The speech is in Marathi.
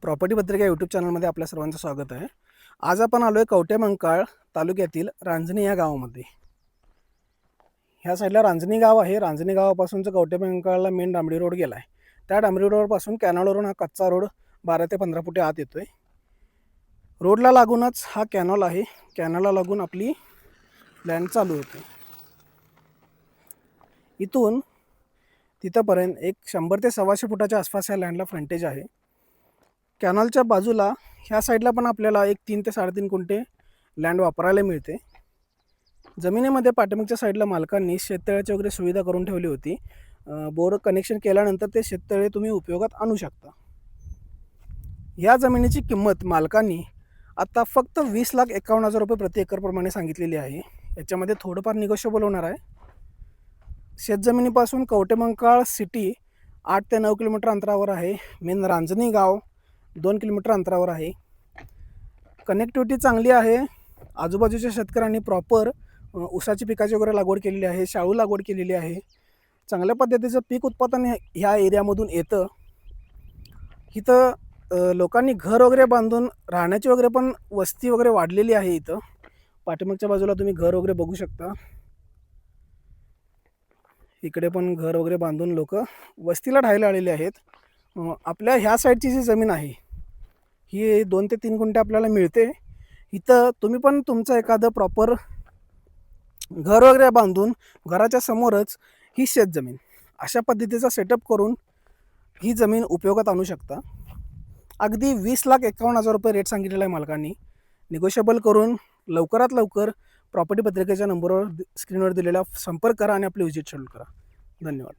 प्रॉपर्टी पत्रिका यूट्यूब चॅनलमध्ये आपल्या सर्वांचं स्वागत आहे. आज आपण आलो आहे कवठेमंकाळ तालुक्यातील रांजणी या गावामध्ये. ह्या साईडला रांजणी गाव आहे. रांजणी गावापासूनचं कवठेमंकाळला मेन डांबरी रोड गेला आहे. त्या डांबरी रोडपासून कॅनॉलवरून हा कच्चा रोड 12 ते 15 फुटे आत येतो आहे. रोडला लागूनच हा कॅनॉल आहे. कॅनॉलला लागून आपली लँड चालू होते. इथून तिथंपर्यंत एक 100 ते 125 फुटाच्या आसपास या लँडला फ्रंटेज आहे. कॅनॉलच्या बाजूला ह्या साईडला पण आपल्याला एक 3 ते 3.5 गुंठे लँड वापरायला मिळते. जमिनीमध्ये पाठीमागच्या साईडला मालकांनी शेततळ्याची वगैरे सुविधा करून ठेवली होती. बोर कनेक्शन केल्यानंतर ते शेततळे तुम्ही उपयोगात आणू शकता. या जमिनीची किंमत मालकांनी आता फक्त 20,51,000 रुपये प्रति एकरप्रमाणे सांगितलेली आहे. याच्यामध्ये थोडंफार निगोशिएबल होणार आहे. शेतजमिनीपासून कवठेमंकाळ सिटी 8 ते 9 किलोमीटर अंतरावर आहे. मेन रांजणी गाव 2 किलोमीटर अंतरावर आहे. कनेक्टिव्हिटी चांगली आहे. आजूबाजूच्या शेतकऱ्यांनी प्रॉपर ऊसाची पिकाची वगैरे लागवड केलेली आहे, शाळू लागवड केलेली आहे. चांगल्या पद्धतीचं पीक उत्पादन ह्या एरियामधून येतं. इथं लोकांनी घर वगैरे बांधून राहण्याची वगैरे पण वस्ती वगैरे वाढलेली आहे. इथं पाठीमागच्या बाजूला तुम्ही घर वगैरे बघू शकता. इकडे पण घर वगैरे बांधून लोक वस्तीला राहायला आलेले आहेत. आपल्या ह्या साईडची जी जमीन आहे ही 2 ते 3 गुंठे आपल्याला मिळते. इथं तुम्ही पण तुमचं एखादं प्रॉपर घर वगैरे बांधून घराच्या समोरच ही शेतजमीन अशा पद्धतीचा सेटअप करून ही जमीन उपयोगात आणू शकता. अगदी 20,51,000 रुपये रेट सांगितलेला आहे मालकांनी. निगोशिएबल करून लवकरात लवकर प्रॉपर्टी पत्रिकेच्या नंबरवर स्क्रीनवर दिलेला संपर्क करा आणि आपली व्हिजिट शेड्यूल करा. धन्यवाद.